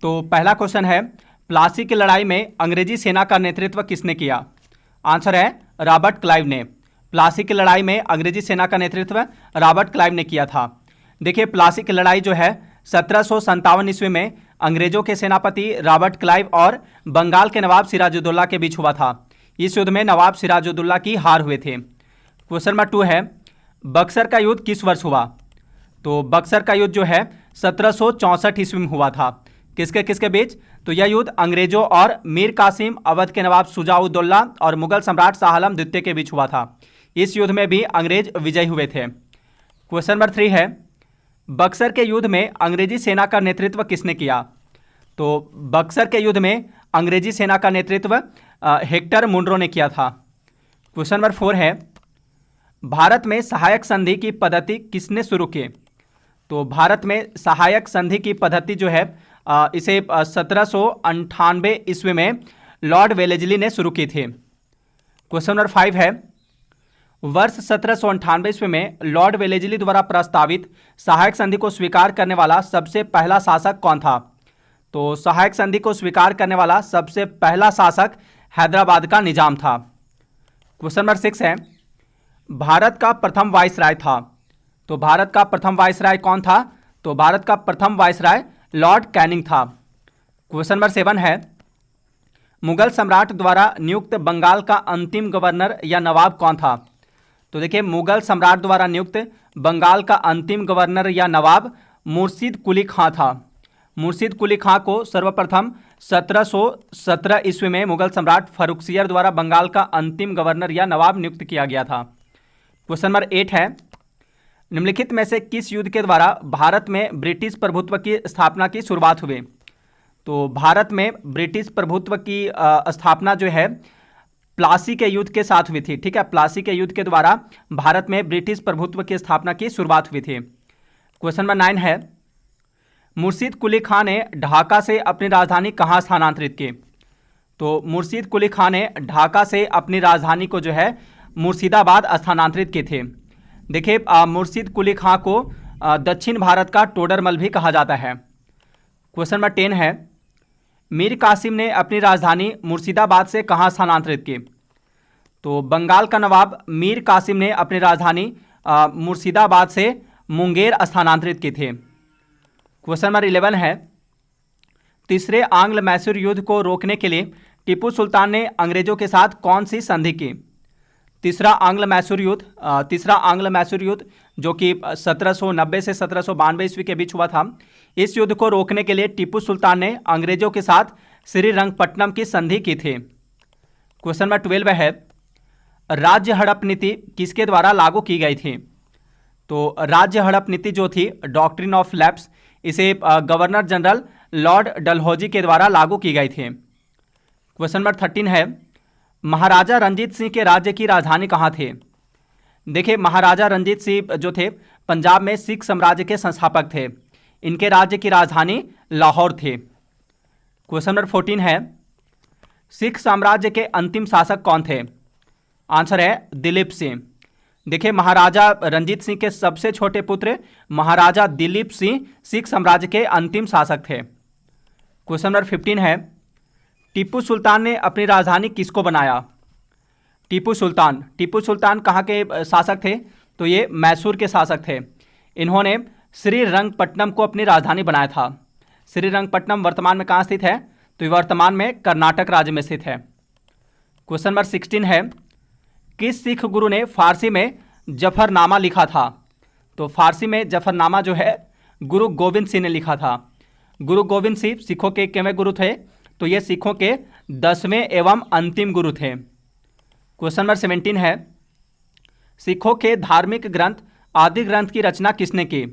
तो पहला क्वेश्चन है, प्लासी की लड़ाई में अंग्रेजी सेना का नेतृत्व किसने किया? आंसर है रॉबर्ट क्लाइव ने। प्लासी की लड़ाई में अंग्रेजी सेना का नेतृत्व रॉबर्ट क्लाइव ने किया था। देखिए, प्लासी की लड़ाई जो है 1757 ईस्वी में अंग्रेजों के सेनापति रॉबर्ट क्लाइव और बंगाल के नवाब सिराजुद्दौला के बीच हुआ था। इस युद्ध में नवाब सिराजुद्दौला की हार हुए थे। क्वेश्चन नंबर 2 है, बक्सर का युद्ध किस वर्ष हुआ? तो बक्सर का युद्ध जो है 1764 ईस्वी में हुआ था। किसके किसके बीच? तो यह युद्ध अंग्रेजों और मीर कासिम, अवध के नवाब शुजाउद्दौला और मुगल सम्राट शाह आलम द्वितीय के बीच हुआ था। इस युद्ध में भी अंग्रेज विजयी हुए थे। क्वेश्चन नंबर 3 है, बक्सर के युद्ध में अंग्रेजी सेना का नेतृत्व किसने किया? तो बक्सर के युद्ध में अंग्रेजी सेना का नेतृत्व हेक्टर मुनरो ने किया था। क्वेश्चन नंबर 4 है, भारत में सहायक संधि की पद्धति किसने शुरू की? तो भारत में सहायक संधि की पद्धति जो है इसे 1798 ईस्वी में लॉर्ड वेलेस्ली ने शुरू की थी। क्वेश्चन नंबर 5 है, वर्ष 1798 ईस्वी में लॉर्ड वेलेस्ली द्वारा प्रस्तावित सहायक संधि को स्वीकार करने वाला सबसे पहला शासक कौन था? तो सहायक संधि को स्वीकार करने वाला सबसे पहला शासक हैदराबाद का निजाम था। क्वेश्चन नंबर 6 है, भारत का प्रथम वायसराय था। तो भारत का प्रथम वायसराय कौन था? तो भारत का प्रथम वायसराय लॉर्ड कैनिंग था। क्वेश्चन नंबर 7 है, मुगल सम्राट द्वारा नियुक्त बंगाल का अंतिम गवर्नर या नवाब कौन था? तो देखिए, मुगल सम्राट द्वारा नियुक्त बंगाल का अंतिम गवर्नर या नवाब मुर्शीद कुली खां था। मुर्शीद कुली खां को सर्वप्रथम 1717 ईस्वी में मुगल सम्राट फर्रुखसियर द्वारा बंगाल का अंतिम गवर्नर या नवाब नियुक्त किया गया था। क्वेश्चन नंबर 8 है, निम्नलिखित में से किस युद्ध के द्वारा भारत में ब्रिटिश प्रभुत्व की स्थापना की शुरुआत हुई? तो भारत में ब्रिटिश प्रभुत्व की स्थापना जो है प्लासी के युद्ध के साथ हुई थी। ठीक है, प्लासी के युद्ध के द्वारा भारत में ब्रिटिश प्रभुत्व की स्थापना की शुरुआत हुई थी। क्वेश्चन नंबर 9 है, मुर्शीद कुली खां ने ढाका से अपनी राजधानी कहाँ स्थानांतरित की? तो मुर्शीद कुली खां ने ढाका से अपनी राजधानी को जो है मुर्शिदाबाद स्थानांतरित की थी। देखिए, मुर्शीद कुली खां को दक्षिण भारत का टोडरमल भी कहा जाता है। क्वेश्चन नंबर 10 है, मीर कासिम ने अपनी राजधानी मुर्शिदाबाद से कहाँ स्थानांतरित की? तो बंगाल का नवाब मीर कासिम ने अपनी राजधानी मुर्शिदाबाद से मुंगेर स्थानांतरित की थी। क्वेश्चन नंबर 11 है, तीसरे आंग्ल मैसूर युद्ध को रोकने के लिए टीपू सुल्तान ने अंग्रेजों के साथ कौन सी संधि की? तीसरा आंग्ल मैसूर युद्ध जो कि 1790 से 1792 ईस्वी के बीच हुआ था। इस युद्ध को रोकने के लिए टीपू सुल्तान ने अंग्रेजों के साथ श्रीरंगपट्टनम की संधि की थी। क्वेश्चन नंबर 12 है, राज्य हड़प नीति किसके द्वारा लागू की गई थी? तो राज्य हड़प नीति जो थी, डॉक्ट्रिन ऑफ लैप्स, इसे गवर्नर जनरल लॉर्ड डलहौजी के द्वारा लागू की गई थी। क्वेश्चन नंबर 13 है, महाराजा रंजीत सिंह के राज्य की राजधानी कहाँ थी? देखिए, महाराजा रंजीत सिंह जो थे पंजाब में सिख साम्राज्य के संस्थापक थे। इनके राज्य की राजधानी लाहौर थी। क्वेश्चन नंबर 14 है, सिख साम्राज्य के अंतिम शासक कौन थे? आंसर है दिलीप सिंह। देखिए, महाराजा रंजीत सिंह के सबसे छोटे पुत्र महाराजा दिलीप सिंह सिख साम्राज्य के अंतिम शासक थे। क्वेश्चन नंबर 15 है, टीपू सुल्तान ने अपनी राजधानी किसको बनाया? टीपू सुल्तान कहाँ के शासक थे? तो ये मैसूर के शासक थे। इन्होंने श्रीरंगपट्टनम को अपनी राजधानी बनाया था। श्रीरंगपट्टनम वर्तमान में कहाँ स्थित है? तो ये वर्तमान में कर्नाटक राज्य में स्थित है। क्वेश्चन नंबर 16 है, किस सिख गुरु ने फारसी में जफरनामा लिखा था? तो फारसी में जफरनामा जो है गुरु गोविंद सिंह ने लिखा था। गुरु गोविंद सिंह सिखों के कितवें गुरु थे? तो ये सिखों के 10वें एवं अंतिम गुरु थे। क्वेश्चन नंबर 17 है, सिखों के धार्मिक ग्रंथ आदि ग्रंथ की रचना किसने की?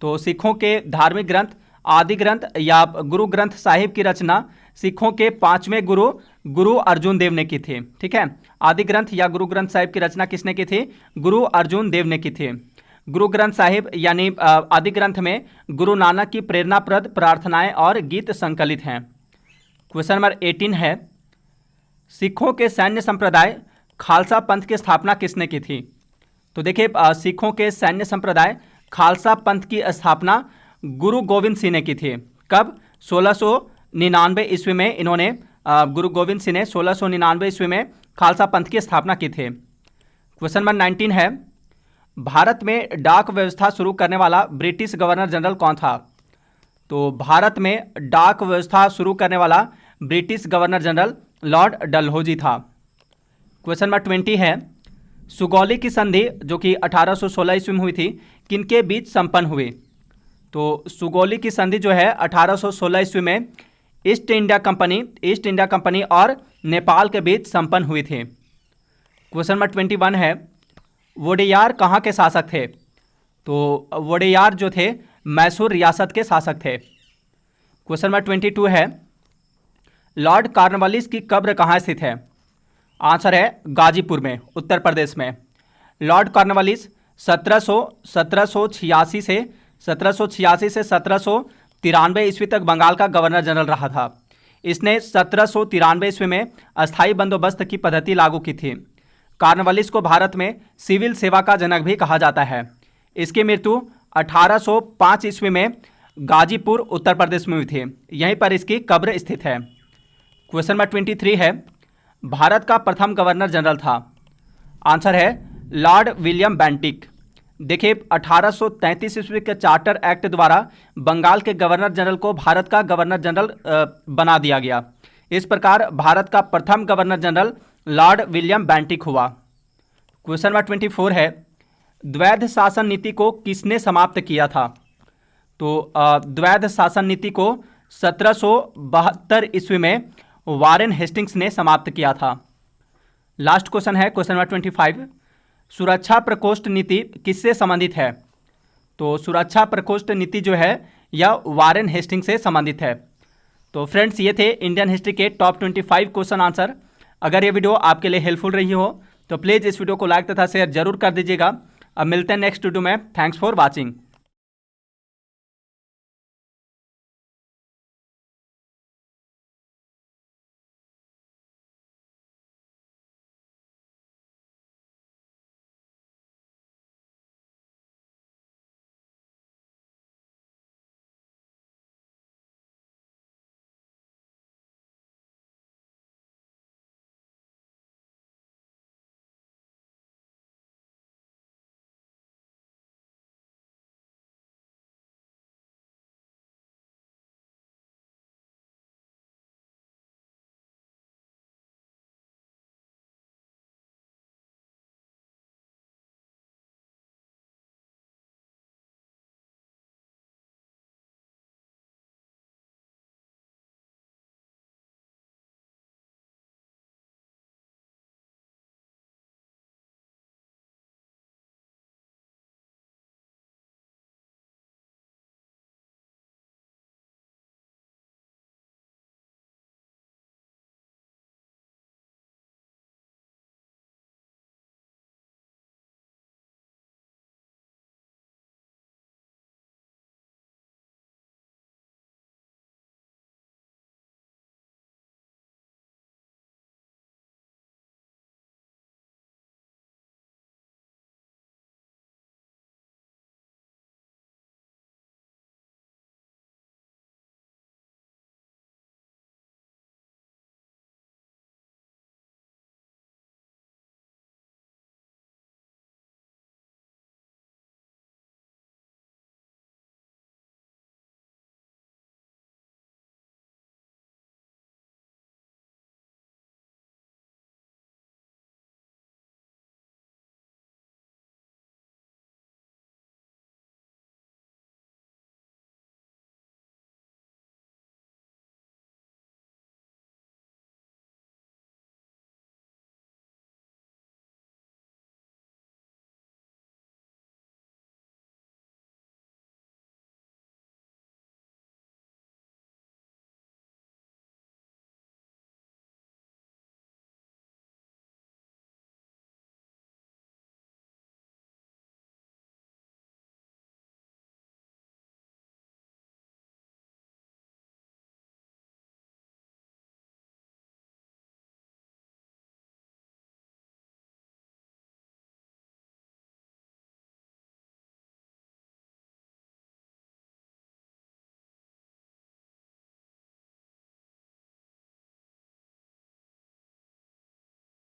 तो सिखों के धार्मिक ग्रंथ आदि ग्रंथ या गुरु ग्रंथ साहिब की रचना सिखों के 5वें गुरु अर्जुन देव ने की थी। ठीक है, आदि ग्रंथ या गुरु ग्रंथ साहिब की रचना किसने की थी? गुरु अर्जुन देव ने की थी। गुरु ग्रंथ साहिब यानी आदि ग्रंथ में गुरु नानक की प्रेरणाप्रद प्रार्थनाएं और गीत संकलित हैं। क्वेश्चन नंबर 18 है, सिखों के सैन्य संप्रदाय खालसा पंथ की स्थापना किसने की थी? तो देखिए, सिखों के सैन्य संप्रदाय खालसा पंथ की स्थापना गुरु गोविंद सिंह ने की थी। कब? 1699 ईस्वी में इन्होंने गुरु गोविंद सिंह ने 1699 ईस्वी में खालसा पंथ की स्थापना की थी। क्वेश्चन नंबर 19 है, भारत में डाक व्यवस्था शुरू करने वाला ब्रिटिश गवर्नर जनरल कौन था? तो भारत में डाक व्यवस्था शुरू करने वाला British governor general lord Dalhousie था। क्वेश्चन नंबर 20 है, सुगौली की संधि जो कि 1816 ईस्वी में हुई थी, किनके बीच संपन्न हुई? तो सुगौली की संधि जो है 1816 ईस्वी में ईस्ट इंडिया कंपनी और नेपाल के बीच संपन्न हुई थी। क्वेश्चन नंबर 21 है, वोडेयार कहाँ के शासक थे? तो वोडेयार जो थे मैसूर रियासत के शासक थे। क्वेश्चन नंबर 22 है, लॉर्ड कॉर्नवालिस की कब्र कहाँ स्थित है? आंसर है गाजीपुर में, उत्तर प्रदेश में। लॉर्ड कॉर्नवालिस 1786 से 1793 ईस्वी तक बंगाल का गवर्नर जनरल रहा था। इसने 1793 ईस्वी में अस्थायी बंदोबस्त की पद्धति लागू की थी। कॉर्नवालिस को भारत में सिविल सेवा का जनक भी कहा जाता है। इसकी मृत्यु 1805 ईस्वी में गाजीपुर उत्तर प्रदेश में हुई थी। यहीं पर इसकी कब्र स्थित है। क्वेश्चन नंबर 23 है, भारत का प्रथम गवर्नर जनरल था? आंसर है लॉर्ड विलियम बेंटिक। देखिए 1833 ईस्वी के चार्टर एक्ट द्वारा बंगाल के गवर्नर जनरल को भारत का गवर्नर जनरल बना दिया गया। इस प्रकार भारत का प्रथम governor general Lord William Bentinck हुआ। क्वेश्चन नंबर 24 है, द्वैध शासन नीति को किसने समाप्त किया था? तो द्वैध शासन नीति को 1772 ईस्वी में वारेन हेस्टिंग्स ने समाप्त किया था। लास्ट क्वेश्चन है क्वेश्चन नंबर 25, सुरक्षा प्रकोष्ठ नीति किससे संबंधित है? तो सुरक्षा प्रकोष्ठ नीति जो है यह वारेन हेस्टिंग्स से संबंधित है। तो फ्रेंड्स, ये थे इंडियन हिस्ट्री के टॉप 25 क्वेश्चन आंसर। अगर ये वीडियो आपके लिए हेल्पफुल रही हो तो प्लीज़ इस वीडियो को लाइक तथा शेयर जरूर कर दीजिएगा। अब मिलते हैं नेक्स्ट वीडियो में। Thanks for watching.